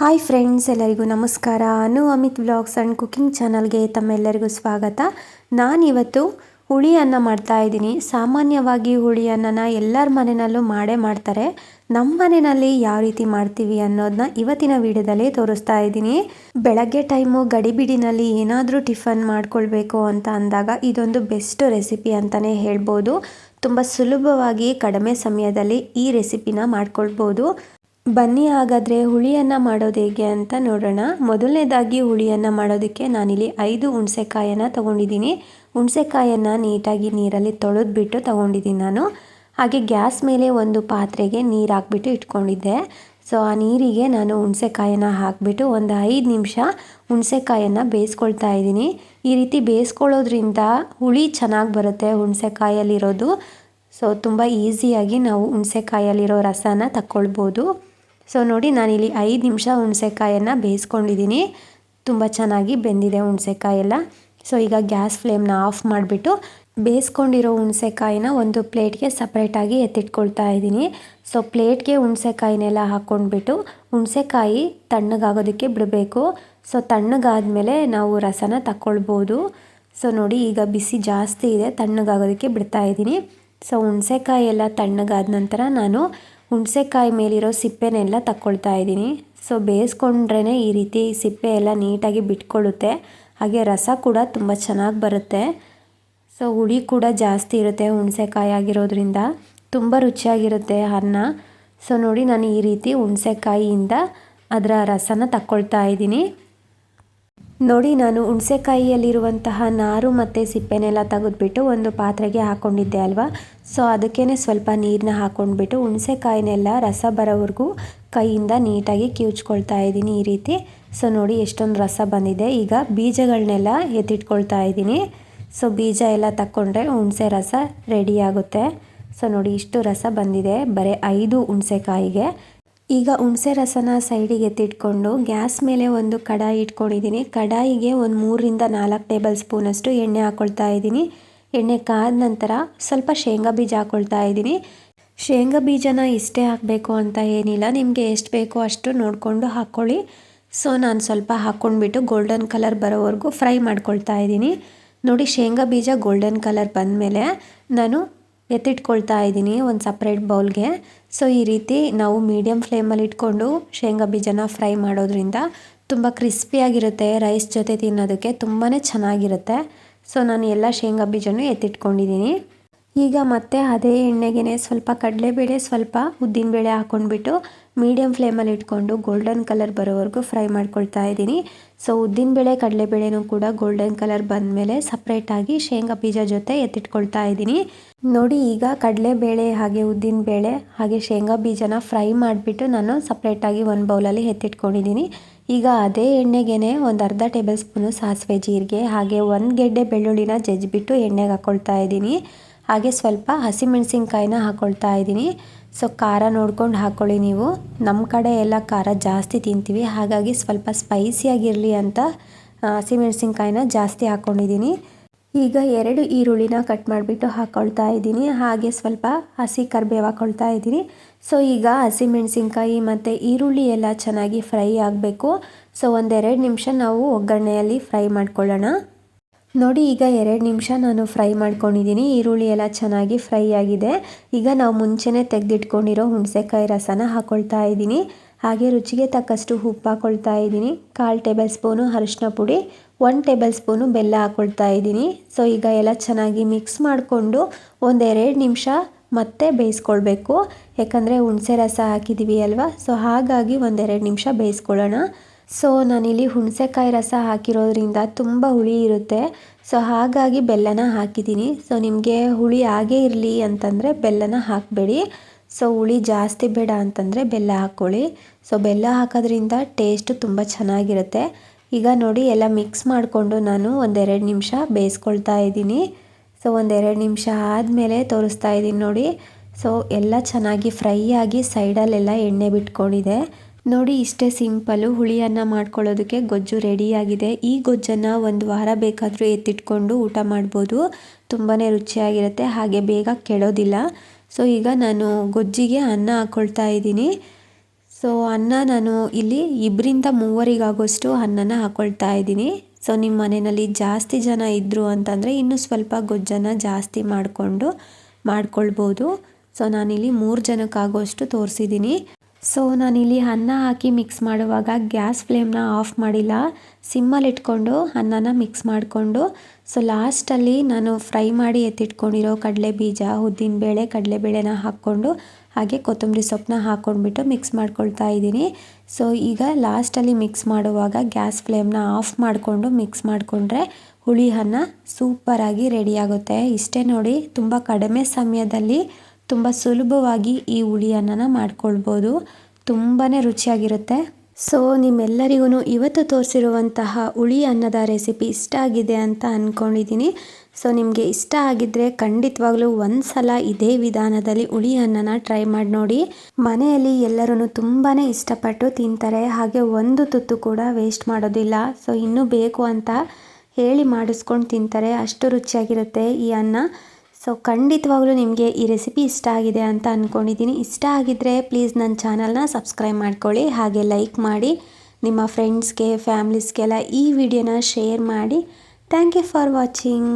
Hi friends, ಎಲ್ಲರಿಗೂ ನಮಸ್ಕಾರ. Amit vlogs and cooking ಚಾನಲ್ಗೆ ತಮ್ಮೆಲ್ಲರಿಗೂ ಸ್ವಾಗತ. ನಾನಿವತ್ತು ಹುಳಿ ಅನ್ನ ಮಾಡ್ತಾ ಇದ್ದೀನಿ. ಸಾಮಾನ್ಯವಾಗಿ ಹುಳಿ ಅನ್ನನ ಎಲ್ಲರ ಮನೆಯಲ್ಲೂ ಮಾಡ್ತಾರೆ. ನಮ್ಮ ಮನೆಯಲ್ಲಿ ಯಾವ ರೀತಿ ಮಾಡ್ತೀವಿ ಅನ್ನೋದನ್ನ ಇವತ್ತಿನ ವಿಡಿಯೋದಲ್ಲಿ ತೋರಿಸ್ತಾ ಇದ್ದೀನಿ. ಬೆಳಗ್ಗೆ ಟೈಮು ಗಡಿಬಿಡಿನಲ್ಲಿ ಏನಾದರೂ ಟಿಫನ್ ಮಾಡ್ಕೊಳ್ಬೇಕು ಅಂತ ಅಂದಾಗ ಇದೊಂದು ಬೆಸ್ಟ್ ರೆಸಿಪಿ ಅಂತಲೇ ಹೇಳ್ಬೋದು. ತುಂಬ ಸುಲಭವಾಗಿ ಕಡಿಮೆ ಸಮಯದಲ್ಲಿ ಈ ರೆಸಿಪಿನ ಮಾಡ್ಕೊಳ್ಬೋದು. ಬನ್ನಿ ಹಾಗಾದರೆ ಹುಳಿಯನ್ನು ಮಾಡೋದು ಹೇಗೆ ಅಂತ ನೋಡೋಣ. ಮೊದಲನೇದಾಗಿ ಹುಳಿಯನ್ನು ಮಾಡೋದಕ್ಕೆ ನಾನಿಲ್ಲಿ 5 ಹುಣಸೆಕಾಯನ್ನು ತೊಗೊಂಡಿದ್ದೀನಿ. ಹುಣಸೆಕಾಯನ್ನು ನೀಟಾಗಿ ನೀರಲ್ಲಿ ತೊಳೆದ್ಬಿಟ್ಟು ತೊಗೊಂಡಿದ್ದೀನಿ ನಾನು. ಹಾಗೆ ಗ್ಯಾಸ್ ಮೇಲೆ ಒಂದು ಪಾತ್ರೆಗೆ ನೀರು ಹಾಕ್ಬಿಟ್ಟು ಇಟ್ಕೊಂಡಿದ್ದೆ. ಸೊ ಆ ನೀರಿಗೆ ನಾನು ಹುಣಸೆಕಾಯನ್ನು ಹಾಕಿಬಿಟ್ಟು ಒಂದು 5 ನಿಮಿಷ ಹುಣಸೆಕಾಯನ್ನು ಬೇಯಿಸ್ಕೊಳ್ತಾ ಇದ್ದೀನಿ. ಈ ರೀತಿ ಬೇಯಿಸ್ಕೊಳ್ಳೋದ್ರಿಂದ ಹುಳಿ ಚೆನ್ನಾಗಿ ಬರುತ್ತೆ ಹುಣಸೆಕಾಯಲ್ಲಿರೋದು. ಸೊ ತುಂಬ ಈಸಿಯಾಗಿ ನಾವು ಹುಣಸೆಕಾಯಲ್ಲಿರೋ ರಸನ ತಕ್ಕೊಳ್ಬೋದು. ಸೊ ನೋಡಿ, ನಾನಿಲ್ಲಿ 5 ನಿಮಿಷ ಹುಣಸೆಕಾಯನ್ನು ಬೇಯಿಸ್ಕೊಂಡಿದ್ದೀನಿ. ತುಂಬ ಚೆನ್ನಾಗಿ ಬೆಂದಿದೆ ಹುಣಸೆಕಾಯೆಲ್ಲ. ಸೊ ಈಗ ಗ್ಯಾಸ್ ಫ್ಲೇಮ್ನ ಆಫ್ ಮಾಡಿಬಿಟ್ಟು ಬೇಯಿಸ್ಕೊಂಡಿರೋ ಹುಣಸೆಕಾಯಿನ ಒಂದು ಪ್ಲೇಟ್ಗೆ ಸಪ್ರೇಟಾಗಿ ಎತ್ತಿಟ್ಕೊಳ್ತಾ ಇದ್ದೀನಿ. ಸೊ ಪ್ಲೇಟ್ಗೆ ಹುಣಸೆಕಾಯಿನೆಲ್ಲ ಹಾಕ್ಕೊಂಡ್ಬಿಟ್ಟು ಹುಣಸೆಕಾಯಿ ತಣ್ಣಗಾಗೋದಕ್ಕೆ ಬಿಡಬೇಕು. ಸೊ ತಣ್ಣಗಾದ್ಮೇಲೆ ನಾವು ರಸನ ತಕ್ಕೊಳ್ಬೋದು. ಸೊ ನೋಡಿ, ಈಗ ಬಿಸಿ ಜಾಸ್ತಿ ಇದೆ, ತಣ್ಣಗಾಗೋದಕ್ಕೆ ಬಿಡ್ತಾ ಇದ್ದೀನಿ. ಸೊ ಹುಣಸೆಕಾಯಿ ಎಲ್ಲ ತಣ್ಣಗಾದ ನಂತರ ನಾನು ಹುಣಸೆಕಾಯಿ ಮೇಲಿರೋ ಸಿಪ್ಪೆನೆಲ್ಲ ತಕ್ಕೊಳ್ತಾ ಇದ್ದೀನಿ. ಸೊ ಬೇಯಿಸ್ಕೊಂಡ್ರೇ ಈ ರೀತಿ ಸಿಪ್ಪೆ ಎಲ್ಲ ನೀಟಾಗಿ ಬಿಟ್ಕೊಳ್ಳುತ್ತೆ. ಹಾಗೆ ರಸ ಕೂಡ ತುಂಬ ಚೆನ್ನಾಗಿ ಬರುತ್ತೆ. ಸೊ ಹುಳಿ ಕೂಡ ಜಾಸ್ತಿ ಇರುತ್ತೆ ಹುಣಸೆಕಾಯಿ ಆಗಿರೋದ್ರಿಂದ ತುಂಬ ರುಚಿಯಾಗಿರುತ್ತೆ ಅನ್ನ. ಸೊ ನೋಡಿ, ನಾನು ಈ ರೀತಿ ಹುಣಸೆಕಾಯಿಯಿಂದ ಅದರ ರಸನ ತಕ್ಕೊಳ್ತಾ ಇದ್ದೀನಿ. ನೋಡಿ, ನಾನು ಹುಣಸೆಕಾಯಿಯಲ್ಲಿರುವಂತಹ ನಾರು ಮತ್ತು ಸಿಪ್ಪೆನೆಲ್ಲ ತೆಗೆದುಬಿಟ್ಟು ಒಂದು ಪಾತ್ರೆಗೆ ಹಾಕ್ಕೊಂಡಿದ್ದೆ ಅಲ್ವಾ. ಸೊ ಅದಕ್ಕೇ ಸ್ವಲ್ಪ ನೀರನ್ನ ಹಾಕ್ಕೊಂಡ್ಬಿಟ್ಟು ಹುಣಸೆಕಾಯಿನೆಲ್ಲ ರಸ ಬರೋವರೆಗೂ ಕೈಯಿಂದ ನೀಟಾಗಿ ಕಿವುಚ್ಕೊಳ್ತಾ ಇದ್ದೀನಿ ಈ ರೀತಿ. ಸೊ ನೋಡಿ, ಎಷ್ಟೊಂದು ರಸ ಬಂದಿದೆ. ಈಗ ಬೀಜಗಳನ್ನೆಲ್ಲ ಎತ್ತಿಟ್ಕೊಳ್ತಾ ಇದ್ದೀನಿ. ಸೊ ಬೀಜ ಎಲ್ಲ ತಕ್ಕೊಂಡ್ರೆ ಹುಣಸೆ ರಸ ರೆಡಿ ಆಗುತ್ತೆ. ಸೊ ನೋಡಿ, ಇಷ್ಟು ರಸ ಬಂದಿದೆ ಬರೀ 5 ಹುಣಸೆಕಾಯಿಗೆ. ಈಗ ಹುಣಸೆ ರಸನ ಸೈಡಿಗೆ ಎತ್ತಿಟ್ಕೊಂಡು ಗ್ಯಾಸ್ ಮೇಲೆ ಒಂದು ಕಡಾಯಿ ಇಟ್ಕೊಂಡಿದ್ದೀನಿ. ಕಡಾಯಿಗೆ ಒಂದು 3ರಿಂದ 4 ಟೇಬಲ್ ಸ್ಪೂನಷ್ಟು ಎಣ್ಣೆ ಹಾಕ್ಕೊಳ್ತಾ ಇದ್ದೀನಿ. ಎಣ್ಣೆ ಕಾದ ನಂತರ ಸ್ವಲ್ಪ ಶೇಂಗಾ ಬೀಜ ಹಾಕ್ಕೊಳ್ತಾ ಇದ್ದೀನಿ. ಶೇಂಗಾ ಬೀಜನ ಇಷ್ಟೇ ಹಾಕಬೇಕು ಅಂತ ಏನಿಲ್ಲ, ನಿಮಗೆ ಎಷ್ಟು ಬೇಕೋ ಅಷ್ಟು ನೋಡಿಕೊಂಡು ಹಾಕ್ಕೊಳ್ಳಿ. ಸೊ ನಾನು ಸ್ವಲ್ಪ ಹಾಕ್ಕೊಂಡ್ಬಿಟ್ಟು ಗೋಲ್ಡನ್ ಕಲರ್ ಬರೋವರೆಗೂ ಫ್ರೈ ಮಾಡ್ಕೊಳ್ತಾ ಇದ್ದೀನಿ. ನೋಡಿ, ಶೇಂಗಾ ಬೀಜ ಗೋಲ್ಡನ್ ಕಲರ್ ಬಂದಮೇಲೆ ನಾನು ಎತ್ತಿಟ್ಕೊಳ್ತಾ ಇದ್ದೀನಿ ಒಂದು ಸಪ್ರೇಟ್ ಬೌಲ್ಗೆ. ಸೊ ಈ ರೀತಿ ನಾವು ಮೀಡಿಯಮ್ ಫ್ಲೇಮಲ್ಲಿ ಇಟ್ಕೊಂಡು ಶೇಂಗಾ ಬೀಜನ ಫ್ರೈ ಮಾಡೋದ್ರಿಂದ ತುಂಬ ಕ್ರಿಸ್ಪಿಯಾಗಿರುತ್ತೆ. ರೈಸ್ ಜೊತೆ ತಿನ್ನೋದಕ್ಕೆ ತುಂಬಾ ಚೆನ್ನಾಗಿರುತ್ತೆ. ಸೊ ನಾನು ಎಲ್ಲ ಶೇಂಗಾ ಬೀಜನೂ ಎತ್ತಿಟ್ಕೊಂಡಿದ್ದೀನಿ. ಈಗ ಮತ್ತೆ ಅದೇ ಎಣ್ಣೆಗೆ ಸ್ವಲ್ಪ ಕಡಲೆಬೇಳೆ, ಸ್ವಲ್ಪ ಉದ್ದಿನಬೇಳೆ ಹಾಕ್ಕೊಂಡ್ಬಿಟ್ಟು ಮೀಡಿಯಮ್ ಫ್ಲೇಮಲ್ಲಿ ಇಟ್ಕೊಂಡು ಗೋಲ್ಡನ್ ಕಲರ್ ಬರೋವರೆಗೂ ಫ್ರೈ ಮಾಡ್ಕೊಳ್ತಾ ಇದ್ದೀನಿ. ಸೊ ಉದ್ದಿನಬೇಳೆ ಕಡಲೆಬೇಳೆನೂ ಕೂಡ ಗೋಲ್ಡನ್ ಕಲರ್ ಬಂದಮೇಲೆ ಸಪ್ರೇಟಾಗಿ ಶೇಂಗಾ ಬೀಜ ಜೊತೆ ಎತ್ತಿಟ್ಕೊಳ್ತಾ ಇದ್ದೀನಿ. ನೋಡಿ, ಈಗ ಕಡಲೆಬೇಳೆ ಹಾಗೆ ಉದ್ದಿನಬೇಳೆ ಹಾಗೆ ಶೇಂಗಾ ಬೀಜನ ಫ್ರೈ ಮಾಡಿಬಿಟ್ಟು ನಾನು ಸಪ್ರೇಟಾಗಿ ಒಂದು ಬೌಲಲ್ಲಿ ಎತ್ತಿಟ್ಕೊಂಡಿದ್ದೀನಿ. ಈಗ ಅದೇ ಎಣ್ಣೆಗೆ ಒಂದು ಅರ್ಧ ಟೇಬಲ್ ಸ್ಪೂನು ಸಾಸಿವೆ ಜೀರಿಗೆ ಹಾಗೆ 1 ಗೆಡ್ಡೆ ಬೆಳ್ಳುಳ್ಳಿನ ಜಜ್ಜಿಬಿಟ್ಟು ಎಣ್ಣೆಗೆ ಹಾಕ್ಕೊಳ್ತಾ ಇದ್ದೀನಿ. ಹಾಗೆ ಸ್ವಲ್ಪ ಹಸಿಮೆಣಸಿನ್ಕಾಯಿನ ಹಾಕ್ಕೊಳ್ತಾ ಇದ್ದೀನಿ. ಸೊ ಖಾರ ನೋಡ್ಕೊಂಡು ಹಾಕ್ಕೊಳ್ಳಿ ನೀವು. ನಮ್ಮ ಕಡೆ ಎಲ್ಲ ಖಾರ ಜಾಸ್ತಿ ತಿಂತೀವಿ, ಹಾಗಾಗಿ ಸ್ವಲ್ಪ ಸ್ಪೈಸಿಯಾಗಿರಲಿ ಅಂತ ಹಸಿಮೆಣಸಿನ್ಕಾಯಿನ ಜಾಸ್ತಿ ಹಾಕ್ಕೊಂಡಿದ್ದೀನಿ. ಈಗ 2 ಈರುಳ್ಳಿನ ಕಟ್ ಮಾಡಿಬಿಟ್ಟು ಹಾಕ್ಕೊಳ್ತಾ ಇದ್ದೀನಿ. ಹಾಗೆ ಸ್ವಲ್ಪ ಹಸಿ ಕರಿಬೇವು ಹಾಕ್ಕೊಳ್ತಾ ಇದ್ದೀನಿ. ಸೊ ಈಗ ಹಸಿಮೆಣಸಿನ್ಕಾಯಿ ಮತ್ತು ಈರುಳ್ಳಿ ಎಲ್ಲ ಚೆನ್ನಾಗಿ ಫ್ರೈ ಆಗಬೇಕು. ಸೊ 1-2 ನಿಮಿಷ ನಾವು ಒಗ್ಗರಣೆಯಲ್ಲಿ ಫ್ರೈ ಮಾಡ್ಕೊಳ್ಳೋಣ. ನೋಡಿ, ಈಗ 2 ನಿಮಿಷ ನಾನು ಫ್ರೈ ಮಾಡ್ಕೊಂಡಿದ್ದೀನಿ. ಈರುಳ್ಳಿ ಎಲ್ಲ ಚೆನ್ನಾಗಿ ಫ್ರೈ ಆಗಿದೆ. ಈಗ ನಾವು ಮುಂಚೆನೇ ತೆಗೆದಿಟ್ಕೊಂಡಿರೋ ಹುಣಸೆಕಾಯಿ ರಸನ ಹಾಕ್ಕೊಳ್ತಾ ಇದ್ದೀನಿ. ಹಾಗೆ ರುಚಿಗೆ ತಕ್ಕಷ್ಟು ಉಪ್ಪು ಹಾಕ್ಕೊಳ್ತಾ ಇದ್ದೀನಿ. 1/4 ಟೇಬಲ್ ಸ್ಪೂನು ಅರಿಶಿನ ಪುಡಿ, 1 ಟೇಬಲ್ ಸ್ಪೂನು ಬೆಲ್ಲ ಹಾಕ್ಕೊಳ್ತಾ ಇದ್ದೀನಿ. ಸೊ ಈಗ ಎಲ್ಲ ಚೆನ್ನಾಗಿ ಮಿಕ್ಸ್ ಮಾಡಿಕೊಂಡು 1-2 ನಿಮಿಷ ಮತ್ತೆ ಬೇಯಿಸ್ಕೊಳ್ಬೇಕು. ಯಾಕಂದರೆ ಹುಣಸೆ ರಸ ಹಾಕಿದ್ದೀವಿ ಅಲ್ವಾ. ಸೊ ಹಾಗಾಗಿ 1-2 ನಿಮಿಷ ಬೇಯಿಸ್ಕೊಳ್ಳೋಣ. ಸೊ ನಾನಿಲ್ಲಿ ಹುಣಸೆಕಾಯಿ ರಸ ಹಾಕಿರೋದ್ರಿಂದ ತುಂಬ ಹುಳಿ ಇರುತ್ತೆ. ಸೊ ಹಾಗಾಗಿ ಬೆಲ್ಲನ ಹಾಕಿದ್ದೀನಿ. ಸೊ ನಿಮಗೆ ಹುಳಿ ಹಾಗೇ ಇರಲಿ ಅಂತಂದರೆ ಬೆಲ್ಲನ ಹಾಕಬೇಡಿ. ಸೊ ಹುಳಿ ಜಾಸ್ತಿ ಬೇಡ ಅಂತಂದರೆ ಬೆಲ್ಲ ಹಾಕ್ಕೊಳ್ಳಿ. ಸೊ ಬೆಲ್ಲ ಹಾಕೋದ್ರಿಂದ ಟೇಸ್ಟು ತುಂಬ ಚೆನ್ನಾಗಿರುತ್ತೆ. ಈಗ ನೋಡಿ, ಎಲ್ಲ ಮಿಕ್ಸ್ ಮಾಡಿಕೊಂಡು ನಾನು 1-2 ನಿಮಿಷ ಬೇಯಿಸ್ಕೊಳ್ತಾ ಇದ್ದೀನಿ. ಸೊ 1-2 ನಿಮಿಷ ಆದಮೇಲೆ ತೋರಿಸ್ತಾ ಇದ್ದೀನಿ ನೋಡಿ. ಸೊ ಎಲ್ಲ ಚೆನ್ನಾಗಿ ಫ್ರೈ ಆಗಿ ಸೈಡಲ್ಲೆಲ್ಲ ಎಣ್ಣೆ ಬಿಟ್ಕೊಂಡಿದೆ. ನೋಡಿ, ಇಷ್ಟೇ ಸಿಂಪಲ್ಲು ಹುಳಿಯನ್ನು ಮಾಡ್ಕೊಳ್ಳೋದಕ್ಕೆ ಗೊಜ್ಜು ರೆಡಿಯಾಗಿದೆ. ಈ ಗೊಜ್ಜನ್ನು 1 ವಾರ ಬೇಕಾದರೂ ಎತ್ತಿಟ್ಕೊಂಡು ಊಟ ಮಾಡ್ಬೋದು. ತುಂಬಾ ರುಚಿಯಾಗಿರುತ್ತೆ, ಹಾಗೆ ಬೇಗ ಕೆಡೋದಿಲ್ಲ. ಸೊ ಈಗ ನಾನು ಗೊಜ್ಜಿಗೆ ಅನ್ನ ಹಾಕ್ಕೊಳ್ತಾ ಇದ್ದೀನಿ. ಸೊ ಅನ್ನ ನಾನು ಇಲ್ಲಿ 2-3 ಆಗೋಷ್ಟು ಅನ್ನನ ಹಾಕ್ಕೊಳ್ತಾ ಇದ್ದೀನಿ. ಸೊ ನಿಮ್ಮ ಮನೆಯಲ್ಲಿ ಜಾಸ್ತಿ ಜನ ಇದ್ದರು ಅಂತಂದರೆ ಇನ್ನೂ ಸ್ವಲ್ಪ ಗೊಜ್ಜನ್ನು ಜಾಸ್ತಿ ಮಾಡ್ಕೊಳ್ಬೋದು. ಸೊ ನಾನಿಲ್ಲಿ 3 ಜನಕ್ಕಾಗೋಷ್ಟು ತೋರಿಸಿದ್ದೀನಿ. ಸೊ ನಾನಿಲ್ಲಿ ಅನ್ನ ಹಾಕಿ ಮಿಕ್ಸ್ ಮಾಡುವಾಗ ಗ್ಯಾಸ್ ಫ್ಲೇಮ್ನ ಆಫ್ ಮಾಡಿಲ್ಲ, ಸಿಮ್ಮಲ್ಲಿ ಇಟ್ಕೊಂಡು ಅನ್ನನ ಮಿಕ್ಸ್ ಮಾಡಿಕೊಂಡು ಸೊ ಲಾಸ್ಟಲ್ಲಿ ನಾನು ಫ್ರೈ ಮಾಡಿ ಎತ್ತಿಟ್ಕೊಂಡಿರೋ ಕಡಲೆಬೀಜ, ಉದ್ದಿನಬೇಳೆ, ಕಡಲೆಬೇಳೆನ ಹಾಕ್ಕೊಂಡು ಹಾಗೆ ಕೊತ್ತಂಬರಿ ಸೊಪ್ಪನ್ನ ಹಾಕ್ಕೊಂಡ್ಬಿಟ್ಟು ಮಿಕ್ಸ್ ಮಾಡ್ಕೊಳ್ತಾ ಇದ್ದೀನಿ. ಸೊ ಈಗ ಲಾಸ್ಟಲ್ಲಿ ಮಿಕ್ಸ್ ಮಾಡುವಾಗ ಗ್ಯಾಸ್ ಫ್ಲೇಮ್ನ ಆಫ್ ಮಾಡಿಕೊಂಡು ಮಿಕ್ಸ್ ಮಾಡಿಕೊಂಡ್ರೆ ಹುಳಿ ಅನ್ನ ಸೂಪರಾಗಿ ರೆಡಿಯಾಗುತ್ತೆ. ಇಷ್ಟೇ ನೋಡಿ, ತುಂಬ ಕಡಿಮೆ ಸಮಯದಲ್ಲಿ ತುಂಬ ಸುಲಭವಾಗಿ ಈ ಹುಳಿ ಅನ್ನನ ಮಾಡ್ಕೊಳ್ಬೋದು. ತುಂಬಾ ರುಚಿಯಾಗಿರುತ್ತೆ. ಸೊ ನಿಮ್ಮೆಲ್ಲರಿಗೂ ಇವತ್ತು ತೋರಿಸಿರುವಂತಹ ಹುಳಿ ಅನ್ನದ ರೆಸಿಪಿ ಇಷ್ಟ ಆಗಿದೆ ಅಂತ ಅಂದ್ಕೊಂಡಿದ್ದೀನಿ. ಸೊ ನಿಮಗೆ ಇಷ್ಟ ಆಗಿದ್ದರೆ ಖಂಡಿತವಾಗ್ಲೂ ಒಂದು ಸಲ ಇದೇ ವಿಧಾನದಲ್ಲಿ ಹುಳಿ ಅನ್ನನ ಟ್ರೈ ಮಾಡಿ ನೋಡಿ. ಮನೆಯಲ್ಲಿ ಎಲ್ಲರೂ ತುಂಬಾ ಇಷ್ಟಪಟ್ಟು ತಿಂತಾರೆ, ಹಾಗೆ ಒಂದು ತುತ್ತು ಕೂಡ ವೇಸ್ಟ್ ಮಾಡೋದಿಲ್ಲ. ಸೊ ಇನ್ನೂ ಬೇಕು ಅಂತ ಹೇಳಿ ಮಾಡಿಸ್ಕೊಂಡು ತಿಂತಾರೆ, ಅಷ್ಟು ರುಚಿಯಾಗಿರುತ್ತೆ ಈ ಅನ್ನ. ಸೊ ಖಂಡಿತವಾಗ್ಲೂ ನಿಮಗೆ ಈ ರೆಸಿಪಿ ಇಷ್ಟ ಆಗಿದೆ ಅಂತ ಅಂದ್ಕೊಂಡಿದ್ದೀನಿ. ಇಷ್ಟ ಆಗಿದ್ದರೆ ಪ್ಲೀಸ್ ನನ್ನ ಚಾನಲ್ನ ಸಬ್ಸ್ಕ್ರೈಬ್ ಮಾಡ್ಕೊಳ್ಳಿ, ಹಾಗೆ ಲೈಕ್ ಮಾಡಿ, ನಿಮ್ಮ ಫ್ರೆಂಡ್ಸ್ಗೆ ಫ್ಯಾಮ್ಲೀಸ್ಗೆಲ್ಲ ಈ ವಿಡಿಯೋನ ಶೇರ್ ಮಾಡಿ. Thank you for watching.